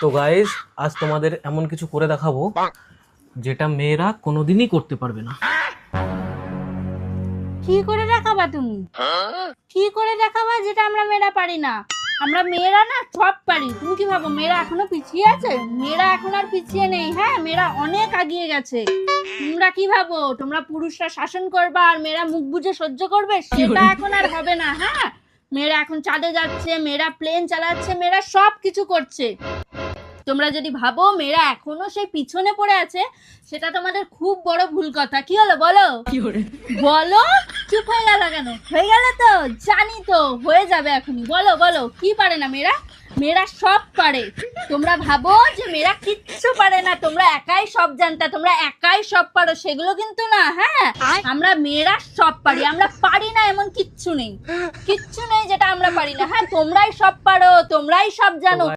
তো গাইস, আজ তোমাদের এমন কিছু করে দেখাবো যেটা মেয়েরা কোনোদিনই করতে পারবে না। কি করে দেখাবা তুমি? কি করে দেখাবা যেটা আমরা মেয়েরা পারি না? আমরা মেয়েরা না সব পারি। তুমি কি ভাবো মেয়েরা এখনো পিছিয়ে আছে? মেয়েরা এখন আর পিছিয়ে নেই। হ্যাঁ, মেয়েরা অনেক এগিয়ে গেছে। তোমরা কি ভাবো তোমরা পুরুষরা শাসন করবা আর মেয়েরা মুখ বুজে সহ্য করবে? সেটা এখন আর হবে না। হ্যাঁ, মেয়েরা এখন চাঁদে যাচ্ছে, মেয়েরা প্লেন চালাচ্ছে, মেয়েরা সব কিছু করছে। তোমরা যদি ভাবো মেয়েরা এখনো সেই পিছনে পড়ে আছে, সেটা তোমাদের খুব বড় ভুল কথা। কি হলো বলো? বলো, চুপ হয়ে গেল কেন? হয়ে গেল তো? জানি তো হয়ে যাবে এখনই। বলো বলো, কি পারে না মেয়েরা? মেয়েরা সব পারে। তোমরা ভাবো যে মেয়েরা কিচ্ছু পারে না, তোমরা একাই সব জানতা, তোমরা একাই সব পারো, সেগুলো কিন্তু না। হ্যাঁ, আমরা মেয়েরা সব পারি। আমরা পারি না এমন কিচ্ছু নেই, কিচ্ছু নেই যেটা আমরা পারি না। হ্যাঁ, তোমরাই সব পারো, তোমরাই সব জানো।